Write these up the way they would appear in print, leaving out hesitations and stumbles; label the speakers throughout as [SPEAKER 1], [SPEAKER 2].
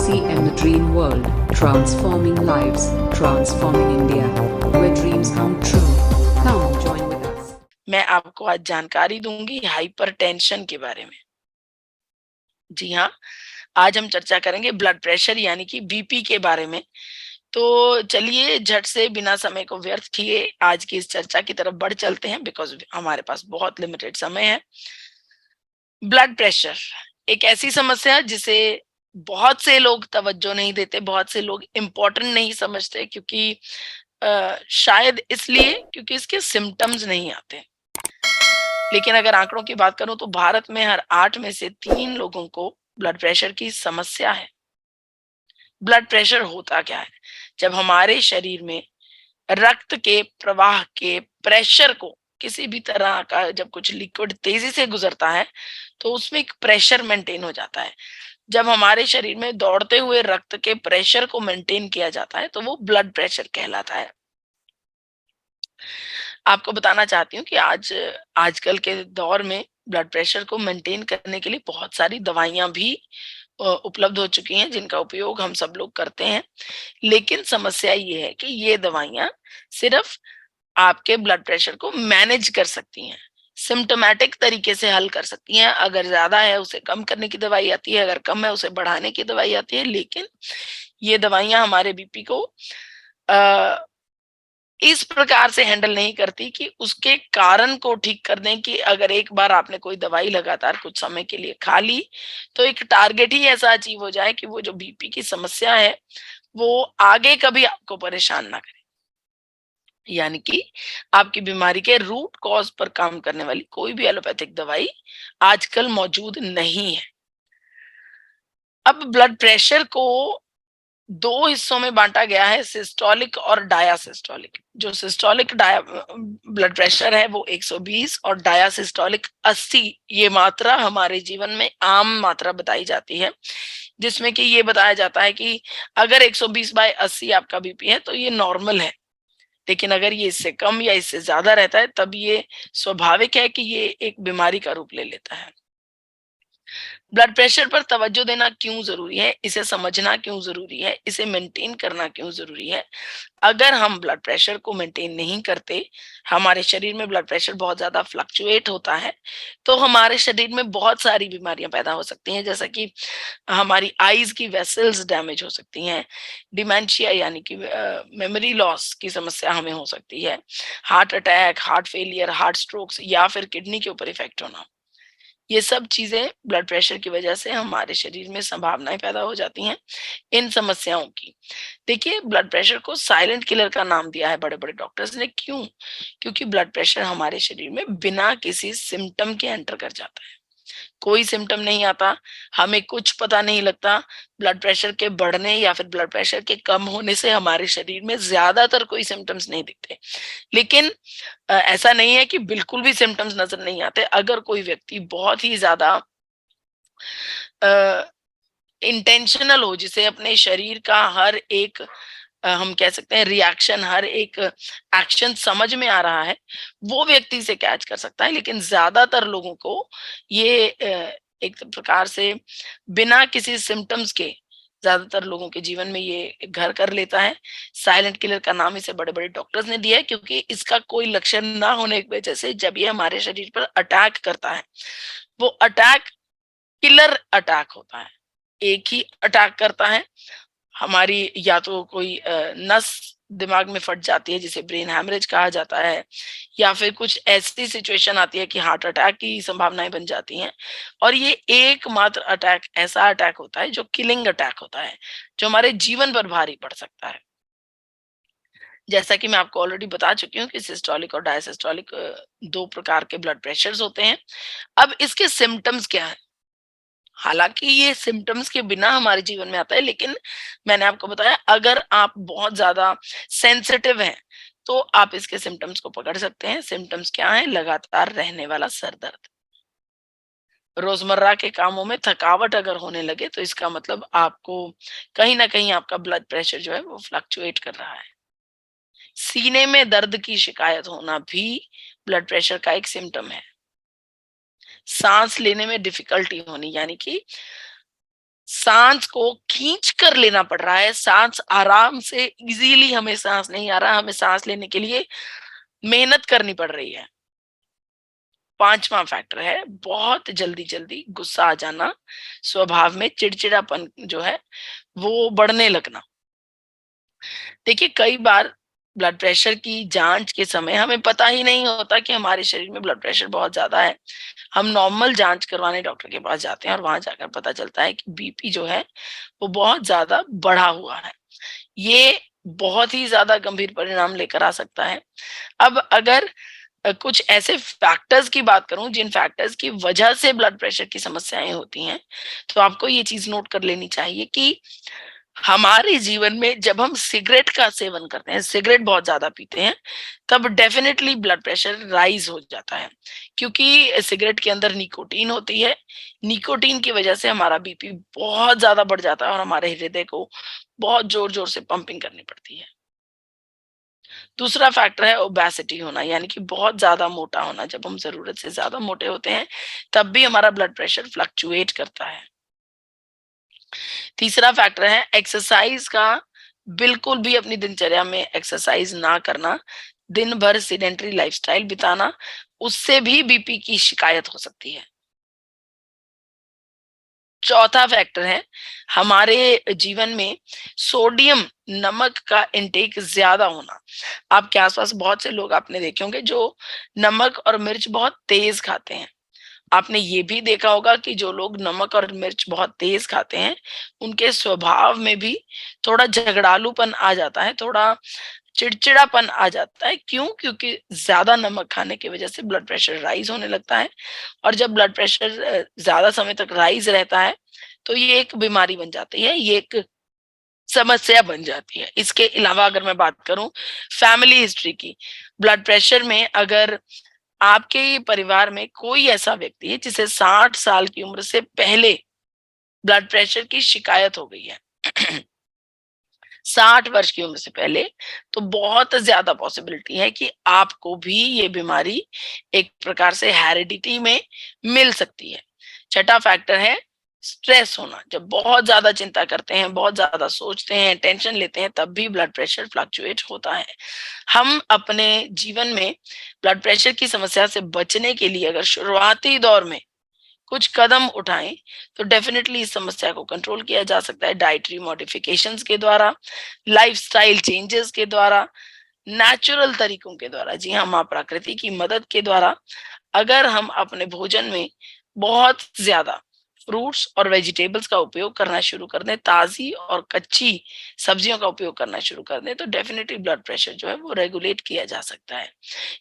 [SPEAKER 1] TCM The Dream World, transforming lives, transforming India, where dreams come true. Come join with us.
[SPEAKER 2] मैं आपको आज जानकारी दूंगी hypertension के बारे में। जी हाँ, आज हम चर्चा करेंगे ब्लड प्रेशर यानी कि बीपी के बारे में। तो चलिए झट से बिना समय को व्यर्थ किए आज की इस चर्चा की तरफ बढ़ चलते हैं, बिकॉज हमारे पास बहुत लिमिटेड समय है। ब्लड प्रेशर एक ऐसी समस्या है जिसे बहुत से लोग तवज्जो नहीं देते, बहुत से लोग इम्पोर्टेंट नहीं समझते, क्योंकि शायद इसलिए क्योंकि इसके सिम्टम्स नहीं आते। लेकिन अगर आंकड़ों की बात करूं तो भारत में हर 8 में से 3 लोगों को ब्लड प्रेशर की समस्या है। ब्लड प्रेशर होता क्या है? जब हमारे शरीर में रक्त के प्रवाह के प्रेशर को, किसी भी तरह का जब कुछ लिक्विड तेजी से गुजरता है तो उसमें एक प्रेशर मेंटेन हो जाता है। जब हमारे शरीर में दौड़ते हुए रक्त के प्रेशर को मेंटेन किया जाता है तो वो ब्लड प्रेशर कहलाता है। आपको बताना चाहती हूँ कि आजकल के दौर में ब्लड प्रेशर को मेंटेन करने के लिए बहुत सारी दवाइयां भी उपलब्ध हो चुकी हैं, जिनका उपयोग हम सब लोग करते हैं। लेकिन समस्या ये है कि ये दवाइयां सिर्फ आपके ब्लड प्रेशर को मैनेज कर सकती हैं, सिम्टोमेटिक तरीके से हल कर सकती हैं। अगर ज्यादा है उसे कम करने की दवाई आती है, अगर कम है उसे बढ़ाने की दवाई आती है। लेकिन ये दवाइयां हमारे बीपी को इस प्रकार से हैंडल नहीं करती कि उसके कारण को ठीक कर दें, कि अगर एक बार आपने कोई दवाई लगातार कुछ समय के लिए खा ली तो एक टारगेट ही ऐसा अचीव हो जाए कि वो जो बीपी की समस्या है वो आगे कभी आपको परेशान ना करे। यानी कि आपकी बीमारी के रूट कॉज पर काम करने वाली कोई भी एलोपैथिक दवाई आजकल मौजूद नहीं है। अब ब्लड प्रेशर को 2 हिस्सों में बांटा गया है, सिस्टोलिक और डायासिस्टोलिक। जो सिस्टोलिक ब्लड प्रेशर है वो 120 और डायासिस्टोलिक 80, ये मात्रा हमारे जीवन में आम मात्रा बताई जाती है, जिसमें कि ये बताया जाता है कि अगर 120/80 आपका बीपी है तो ये नॉर्मल है। लेकिन अगर ये इससे कम या इससे ज्यादा रहता है तब ये स्वाभाविक है कि ये एक बीमारी का रूप ले लेता है। ब्लड प्रेशर पर तवज्जो देना क्यों जरूरी है, इसे समझना क्यों जरूरी है, इसे मेंटेन करना क्यों जरूरी है? अगर हम ब्लड प्रेशर को मेंटेन नहीं करते, हमारे शरीर में ब्लड प्रेशर बहुत ज्यादा फ्लक्चुएट होता है तो हमारे शरीर में बहुत सारी बीमारियां पैदा हो सकती हैं, जैसा कि हमारी आईज की वेसल्स डैमेज हो सकती हैं, डिमेंशिया यानी कि मेमोरी लॉस की समस्या हमें हो सकती है, heart attack, heart failure, heart strokes या फिर किडनी के ऊपर इफेक्ट होना। ये सब चीजें ब्लड प्रेशर की वजह से हमारे शरीर में संभावनाएं पैदा हो जाती हैं इन समस्याओं की। देखिए, ब्लड प्रेशर को साइलेंट किलर का नाम दिया है बड़े बड़े डॉक्टर्स ने। क्यों? क्योंकि ब्लड प्रेशर हमारे शरीर में बिना किसी सिम्टम के एंटर कर जाता है। कोई सिम्टम नहीं आता, हमें कुछ पता नहीं लगता। ब्लड प्रेशर के बढ़ने या फिर ब्लड प्रेशर के कम होने से हमारे शरीर में ज्यादातर कोई सिम्टम्स नहीं दिखते। लेकिन ऐसा नहीं है कि बिल्कुल भी सिम्टम्स नजर नहीं आते। अगर कोई व्यक्ति बहुत ही ज्यादा इंटेंशनल हो, जिसे अपने शरीर का हर एक हम कह सकते हैं रिएक्शन, हर एक एक्शन समझ में आ रहा है, वो व्यक्ति से कैच कर सकता है। लेकिन ज्यादातर लोगों को ये एक प्रकार से बिना किसी सिम्टम्स के ज्यादातर लोगों के जीवन में ये घर कर लेता है। साइलेंट किलर का नाम इसे बड़े बड़े डॉक्टर्स ने दिया है, क्योंकि इसका कोई लक्षण ना होने की वजह से जब ये हमारे शरीर पर अटैक करता है, वो अटैक किलर अटैक होता है। एक ही अटैक करता है, हमारी या तो कोई नस दिमाग में फट जाती है जिसे ब्रेन हैमरेज कहा जाता है, या फिर कुछ ऐसी सिचुएशन आती है कि हार्ट अटैक की संभावनाएं बन जाती हैं। और ये एकमात्र अटैक ऐसा अटैक होता है जो किलिंग अटैक होता है, जो हमारे जीवन पर भारी पड़ सकता है। जैसा कि मैं आपको ऑलरेडी बता चुकी हूँ कि सिस्टोलिक और डायसिस्टोलिक 2 प्रकार के ब्लड प्रेशर्स होते हैं। अब इसके सिम्टम्स क्या है? हालांकि ये सिम्टम्स के बिना हमारे जीवन में आता है, लेकिन मैंने आपको बताया अगर आप बहुत ज्यादा सेंसिटिव हैं तो आप इसके सिम्टम्स को पकड़ सकते हैं। सिम्टम्स क्या है? लगातार रहने वाला सर दर्द, रोजमर्रा के कामों में थकावट अगर होने लगे तो इसका मतलब आपको कहीं ना कहीं आपका ब्लड प्रेशर जो है वो फ्लक्चुएट कर रहा है। सीने में दर्द की शिकायत होना भी ब्लड प्रेशर का एक सिम्टम है। सांस लेने में डिफिकल्टी होनी, यानी कि सांस को खींच कर लेना पड़ रहा है, सांस आराम से इजीली हमें सांस नहीं आ रहा, हमें सांस लेने के लिए मेहनत करनी पड़ रही है। पांचवा फैक्टर है बहुत जल्दी जल्दी गुस्सा आ जाना, स्वभाव में चिड़चिड़ापन जो है वो बढ़ने लगना। देखिए कई बार ब्लड प्रेशर की जांच के समय हमें पता ही नहीं होता कि हमारे शरीर में ब्लड प्रेशर बहुत ज्यादा है। हम नॉर्मल जांच करवाने डॉक्टर के पास जाते हैं और वहां जाकर पता चलता है कि बीपी जो है वो बहुत ज्यादा बढ़ा हुआ है। ये बहुत ही ज्यादा गंभीर परिणाम लेकर आ सकता है। अब अगर कुछ ऐसे फैक्टर्स की बात करूं जिन फैक्टर्स की वजह से ब्लड प्रेशर की समस्याएं होती हैं, तो आपको ये चीज नोट कर लेनी चाहिए कि हमारे जीवन में जब हम सिगरेट का सेवन करते हैं, सिगरेट बहुत ज्यादा पीते हैं, तब डेफिनेटली ब्लड प्रेशर राइज हो जाता है, क्योंकि सिगरेट के अंदर निकोटीन होती है। निकोटीन की वजह से हमारा बीपी बहुत ज्यादा बढ़ जाता है और हमारे हृदय को बहुत जोर जोर से पंपिंग करनी पड़ती है। दूसरा फैक्टर है ओबेसिटी होना, यानी कि बहुत ज्यादा मोटा होना। जब हम जरूरत से ज्यादा मोटे होते हैं तब भी हमारा ब्लड प्रेशर फ्लक्चुएट करता है। तीसरा फैक्टर है एक्सरसाइज का, बिल्कुल भी अपनी दिनचर्या में एक्सरसाइज ना करना, दिन भर सेडेंटरी लाइफस्टाइल बिताना, उससे भी बीपी की शिकायत हो सकती है। चौथा फैक्टर है हमारे जीवन में सोडियम, नमक का इंटेक ज्यादा होना। आपके आसपास बहुत से लोग आपने देखे होंगे जो नमक और मिर्च बहुत तेज खाते हैं। आपने ये भी देखा होगा कि जो लोग नमक और मिर्च बहुत तेज खाते हैं, उनके स्वभाव में भी थोड़ा झगड़ालूपन आ जाता है, थोड़ा चिड़चिड़ापन आ जाता है। क्यों? क्योंकि ज्यादा नमक खाने की वजह से ब्लड प्रेशर राइज होने लगता है, और जब ब्लड प्रेशर ज्यादा समय तक राइज रहता है तो ये एक बीमारी बन जाती है, ये एक समस्या बन जाती है। इसके अलावा अगर मैं बात करूं फैमिली हिस्ट्री की, ब्लड प्रेशर में अगर आपके परिवार में कोई ऐसा व्यक्ति है जिसे 60 साल की उम्र से पहले ब्लड प्रेशर की शिकायत हो गई है 60 वर्ष की उम्र से पहले, तो बहुत ज्यादा पॉसिबिलिटी है कि आपको भी ये बीमारी एक प्रकार से हेरिडिटी में मिल सकती है। छठा फैक्टर है स्ट्रेस होना। जब बहुत ज्यादा चिंता करते हैं, बहुत ज्यादा सोचते हैं, टेंशन लेते हैं, तब भी ब्लड प्रेशर फ्लक्चुएट होता है। हम अपने जीवन में ब्लड प्रेशर की समस्या से बचने के लिए अगर शुरुआती दौर में कुछ कदम उठाएं तो डेफिनेटली इस समस्या को कंट्रोल किया जा सकता है, डाइटरी मॉडिफिकेशंस के द्वारा, लाइफस्टाइल चेंजेस के द्वारा, नेचुरल तरीकों के द्वारा। जी हाँ, माँ प्रकृति की मदद के द्वारा अगर हम अपने भोजन में बहुत ज्यादा फ्रूट्स और वेजिटेबल्स का उपयोग करना शुरू कर दें, ताजी और कच्ची सब्जियों का उपयोग करना शुरू कर दें, तो डेफिनेटली ब्लड प्रेशर जो है वो रेगुलेट किया जा सकता है।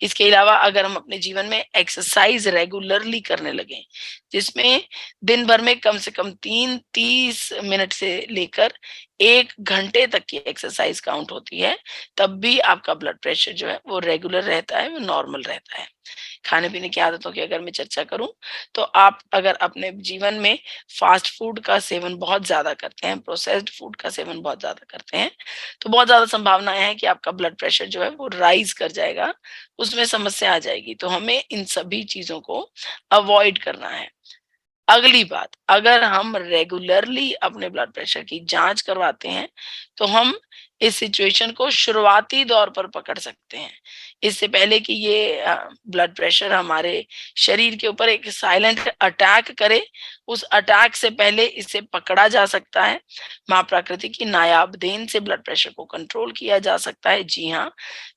[SPEAKER 2] इसके अलावा अगर हम अपने जीवन में एक्सरसाइज रेगुलरली करने लगे, जिसमें दिन भर में कम से कम 30 मिनट से लेकर 1 घंटे तक की एक्सरसाइज काउंट होती है, तब भी आपका ब्लड प्रेशर जो है वो रेगुलर रहता है, वो नॉर्मल रहता है। खाने पीने की आदतों की अगर मैं चर्चा करूं, तो आप अगर अपने जीवन में फास्ट फूड का सेवन बहुत ज्यादा करते हैं, प्रोसेस्ड फूड का सेवन बहुत ज्यादा करते हैं, तो बहुत ज्यादा संभावनाएं हैं कि आपका ब्लड प्रेशर जो है वो राइज कर जाएगा, उसमें समस्या आ जाएगी। तो हमें इन सभी चीजों को अवॉइड करना है। अगली बात, अगर हम रेगुलरली अपने ब्लड प्रेशर की जांच करवाते हैं, तो हम इस सिचुएशन को शुरुआती दौर पर पकड़ सकते हैं। इससे पहले कि ये ब्लड प्रेशर हमारे शरीर के ऊपर एक साइलेंट अटैक करे, उस अटैक से पहले इसे पकड़ा जा सकता है। माँ प्रकृति की नायाब देन से ब्लड प्रेशर को कंट्रोल किया जा सकता है। जी हाँ,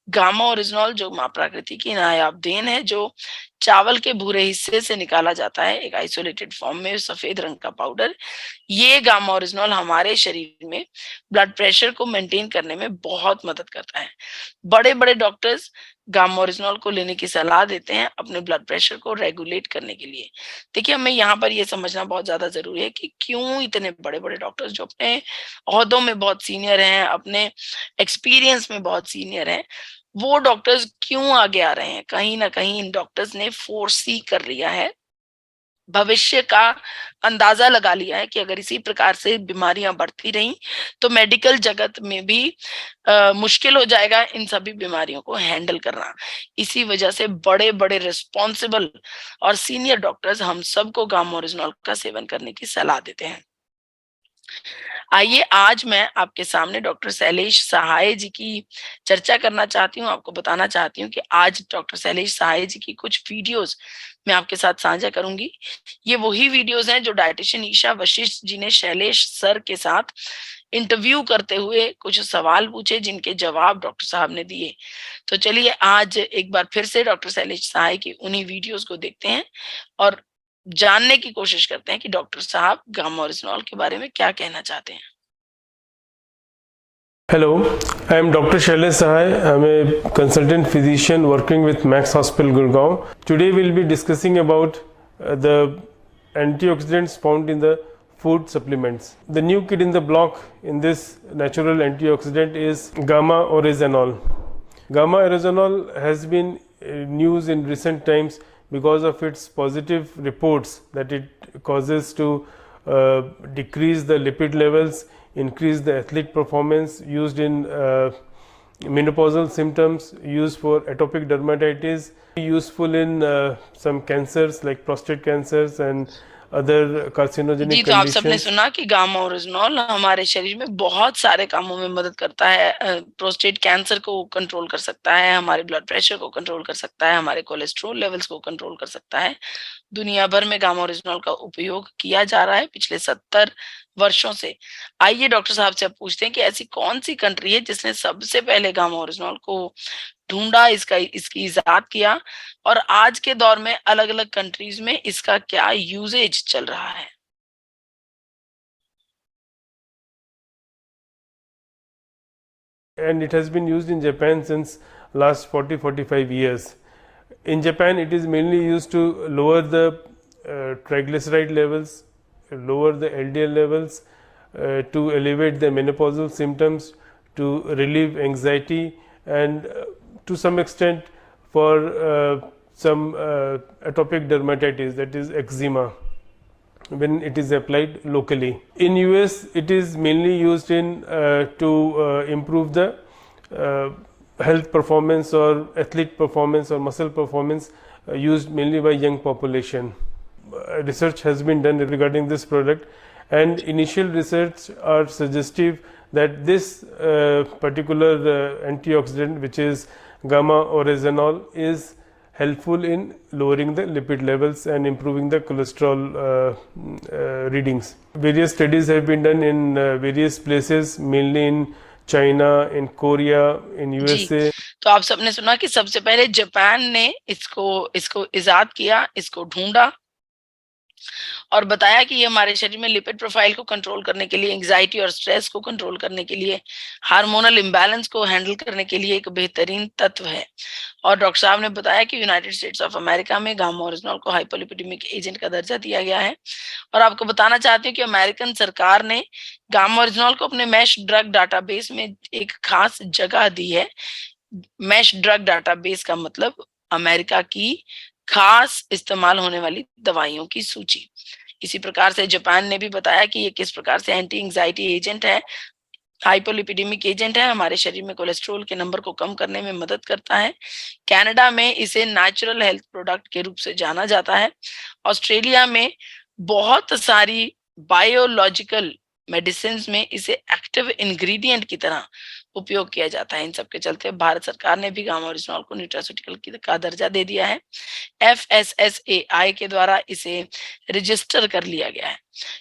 [SPEAKER 2] गामा ओरिजिनॉल जो माँ प्रकृति की नायाब देन है, जो चावल के भूरे हिस्से से निकाला जाता है एक आइसोलेटेड फॉर्म में सफेद रंग का पाउडर, ये गामा ओरिजिनॉल हमारे शरीर में ब्लड प्रेशर को मेंटेन करने में बहुत मदद करता है। बड़े बड़े डॉक्टर्स गामा ओरिजिनॉल को लेने की सलाह देते हैं अपने ब्लड प्रेशर को रेगुलेट करने के लिए। देखिए, हमें यहाँ पर ये समझना बहुत ज्यादा जरूरी है कि क्यों इतने बड़े बड़े डॉक्टर्स जो अपने ओहदों में बहुत सीनियर हैं, अपने एक्सपीरियंस में बहुत सीनियर हैं, वो डॉक्टर्स क्यों आगे आ रहे हैं। कहीं ना कहीं इन डॉक्टर्स ने फोरसी कर लिया है, भविष्य का अंदाजा लगा लिया है कि अगर इसी प्रकार से बीमारियां बढ़ती रहीं तो मेडिकल जगत में भी मुश्किल हो जाएगा इन सभी बीमारियों को हैंडल करना। इसी वजह से बड़े बड़े रिस्पॉन्सिबल और सीनियर डॉक्टर्स हम सबको गामा ओरिजिनॉल का सेवन करने की सलाह देते हैं। आइए आज मैं आपके सामने डॉक्टर शैलेश सहाय जी की चर्चा करना चाहती हूँ, आपको बताना चाहती हूँ कि आज डॉक्टर शैलेश सहाय जी की कुछ वीडियोज़ मैं आपके साथ साझा करूँगी। ये वही वीडियोज़ हैं जो डायटीशियन ईशा वशिष्ठ जी ने शैलेश सर के साथ इंटरव्यू करते हुए कुछ सवाल पूछे जिनके जवाब डॉक्टर साहब ने दिए। तो चलिए आज एक बार फिर से डॉक्टर शैलेश सहाय की उन्हीं वीडियोज़ को देखते हैं और जानने की कोशिश करते हैं कि डॉक्टर साहब गामा ओरिजिनॉल के बारे में क्या कहना चाहते हैं।
[SPEAKER 3] Hello, I am Dr. Shailesh Sahai. I am a consultant physician working with Max Hospital Gurgaon. Today we will be discussing about the antioxidants found in the food supplements. The new kid in the block in this natural antioxidant is gamma oryzanol. Gamma oryzanol has been news in recent times because of its positive reports that it causes to decrease the lipid levels, increase the athlete performance, used in menopausal symptoms, used for atopic dermatitis, useful in some cancers like prostate cancers and other carcinogenic
[SPEAKER 2] जी, तो आप सबने
[SPEAKER 3] conditions.
[SPEAKER 2] सुना कि gamma oryzanol हमारे शरीर में बहुत सारे कामों में मदद करता है। प्रोस्टेट कैंसर को कंट्रोल कर सकता है, हमारे ब्लड प्रेशर को कंट्रोल कर सकता है, हमारे कोलेस्ट्रॉल लेवल्स को कंट्रोल कर सकता है। दुनिया भर में गामा ओरिजिनॉल का उपयोग किया जा रहा है पिछले 70 वर्षों से। आइए डॉक्टर साहब से अब पूछते हैं कि ऐसी कौन-सी कंट्री है जिसने सबसे पहले गामा ओरिजिनॉल को ढूँढा, इसकी इज़ाद किया और आज के दौर में अलग-अलग कंट्रीज़ में इसका क्या यूसेज चल रहा है?
[SPEAKER 3] And it has been used in Japan since last 40-45 years. In Japan, it is mainly used to lower the triglyceride levels, lower the LDL levels, to alleviate the menopausal symptoms, to relieve anxiety, and to some extent for some atopic dermatitis, that is eczema, when it is applied locally. In US, it is mainly used in to improve the health performance or athlete performance or muscle performance, used mainly by young population. Research has been done regarding this product, and initial research are suggestive that this particular antioxidant, which is gamma oryzanol, is helpful in lowering the lipid levels and improving the cholesterol readings. Various studies have been done in various places, mainly in China, in Korea, in USA.
[SPEAKER 2] जी, तो आप सबने सुना कि सबसे पहले Japan ने इसको इज़ाद किया, इसको ढूँढा और बताया कि ये हमारे शरीर में लिपिड प्रोफाइल को कंट्रोल करने के लिए, एंग्जायटी और स्ट्रेस को कंट्रोल करने के लिए, हार्मोनल इम्बैलेंस को हैंडल करने के लिए एक बेहतरीन तत्व है। और डॉक्टर साहब ने बताया कि यूनाइटेड स्टेट्स ऑफ अमेरिका में गामा ओरिजिनॉल को हाइपोलिपिडेमिक एजेंट का दर्जा दिया गया है। और आपको बताना चाहती हूँ कि अमेरिकन सरकार ने गामा ओरिजिनॉल को अपने मैश ड्रग डाटाबेस में एक खास जगह दी है। मैश ड्रग डाटाबेस का मतलब अमेरिका की खास इस्तेमाल होने वाली दवाइयों की सूची। इसी प्रकार से जापान ने भी बताया कि ये किस प्रकार से एंटी एंग्जायटी एजेंट है, हाइपोलिपिडेमिक एजेंट है, हमारे शरीर में कोलेस्ट्रॉल के नंबर को कम करने में मदद करता है। कनाडा में इसे नेचुरल हेल्थ प्रोडक्ट के रूप से जाना जाता है। ऑस्ट्रेलिया में बहुत सारी बायोलॉजिकल मेडिसिन्स में इसे एक्टिव इंग्रेडिएंट की तरह उपयोग किया जाता है। इन सब के चलते भारत सरकार ने भी गामा ओरिजिनॉल को न्यूट्रास्यूटिकल का दर्जा दे दिया है। FSSAI के द्वारा इसे रजिस्टर कर लिया गया है।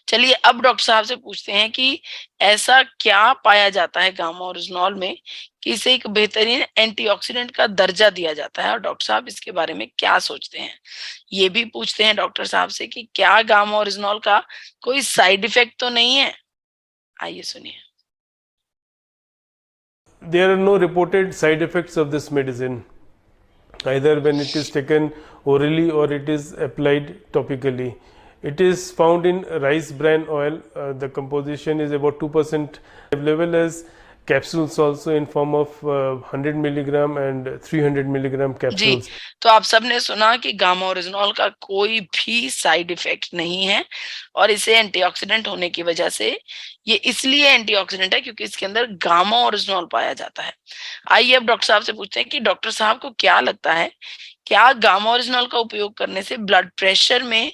[SPEAKER 2] चलिए अब डॉक्टर साहब से पूछते हैं कि ऐसा क्या पाया जाता है गामा ओरिजिनॉल में कि इसे एक बेहतरीन एंटीऑक्सीडेंट का दर्जा दिया जाता है और डॉक्टर साहब इसके बारे में क्या सोचते हैं? ये भी पूछते हैं डॉक्टर साहब से कि क्या गामा ओरिजिनॉल का कोई साइड इफेक्ट तो नहीं है? आइए सुनिए।
[SPEAKER 3] There are no reported side effects of this medicine, either when it is taken orally or it is applied topically. It is found in rice bran oil. The composition is about 2% available as capsules also in form of 100 milligram and 300 milligram
[SPEAKER 2] ji,
[SPEAKER 3] capsules.
[SPEAKER 2] तो आप सबने सुना कि gamma oryzanol का कोई भी side effect नहीं है और इसे एंटीऑक्सीडेंट होने की वजह से ये इसलिए एंटीऑक्सीडेंट है क्योंकि इसके अंदर गामा ओरिजिनॉल पाया जाता है। आइए अब डॉक्टर साहब से पूछते हैं कि डॉक्टर साहब को क्या लगता है, क्या गामा ओरिजिनॉल का उपयोग करने से ब्लड प्रेशर में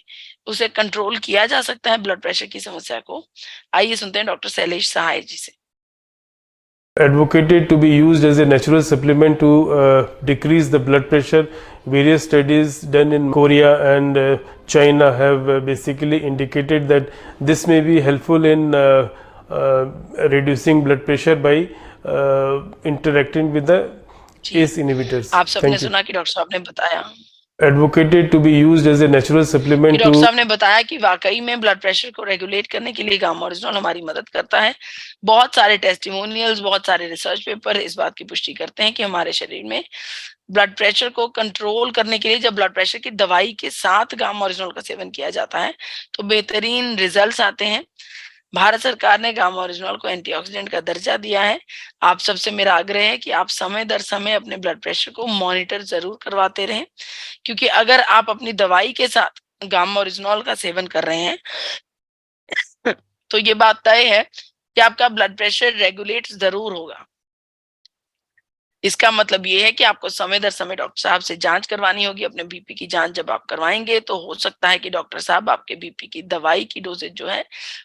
[SPEAKER 2] उसे कंट्रोल किया जा सकता है ब्लड प्रेशर की समस्या को। आइए सुनते हैं डॉक्टर शैलेश सहाय जी से।
[SPEAKER 3] Advocated to be used as a natural supplement to decrease the blood pressure. Various studies done in Korea and China have basically indicated that this may be helpful in reducing blood pressure by interacting with the ACE inhibitors.
[SPEAKER 2] आप सबने
[SPEAKER 3] Thank you.
[SPEAKER 2] सुना कि doctor साहब ने बताया
[SPEAKER 3] Advocated to be used as a natural
[SPEAKER 2] कि
[SPEAKER 3] supplement
[SPEAKER 2] doctor
[SPEAKER 3] to
[SPEAKER 2] साहब ने बताया कि वाकई में ब्लड प्रेशर को रेगुलेट करने के लिए गामा ओरिजिनल हमारी मदद करता है। बहुत सारे टेस्टिमोनियल्स, बहुत सारे रिसर्च पेपर इस बात की पुष्टि करते हैं कि हमारे शरीर में ब्लड प्रेशर को कंट्रोल करने के लिए जब ब्लड प्रेशर की दवाई के साथ गामा ओरिजिनल का सेवन किया जाता है तो बेहतरीन रिजल्ट्स आते हैं। भारत सरकार ने गामा ओरिजिनल को एंटीऑक्सीडेंट का दर्जा दिया है। आप सबसे मेरा आग्रह है कि आप समय दर समय अपने ब्लड प्रेशर को मॉनिटर जरूर करवाते रहें, क्योंकि अगर आप अपनी दवाई के साथ गामा ओरिजिनल का सेवन कर रहे हैं तो ये बात तय है कि आपका ब्लड प्रेशर रेगुलेट जरूर होगा। इसका मतलब ये है कि आपको समय दर समय डॉक्टर साहब से जांच करवानी होगी। अपने बीपी की जांच जब आप करवाएंगे तो हो सकता है कि डॉक्टर साहब आपके बीपी की दवाई की डोजेज जो है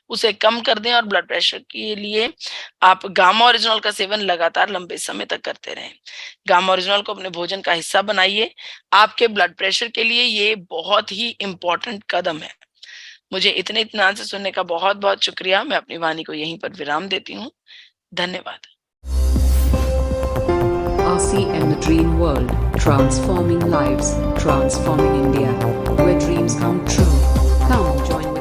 [SPEAKER 2] उसे कम कर दें और ब्लड प्रेशर के लिए आप गामा ओरिजिनल का सेवन लगातार लंबे समय तक करते रहें। गामा ओरिजिनल को अपने भोजन का हिस्सा बनाइए। आपके ब्लड प्रेशर के लिए ये बहुत ही इम्पोर्टेंट कदम है। मुझे इतने इत्मीनान से सुनने का बहुत बहुत शुक्रिया। मैं अपनी वाणी को यहीं पर विराम देती हूँ। धन्यवाद।
[SPEAKER 1] RCM The Dream World, transforming lives, transforming India, where dreams come true. Come join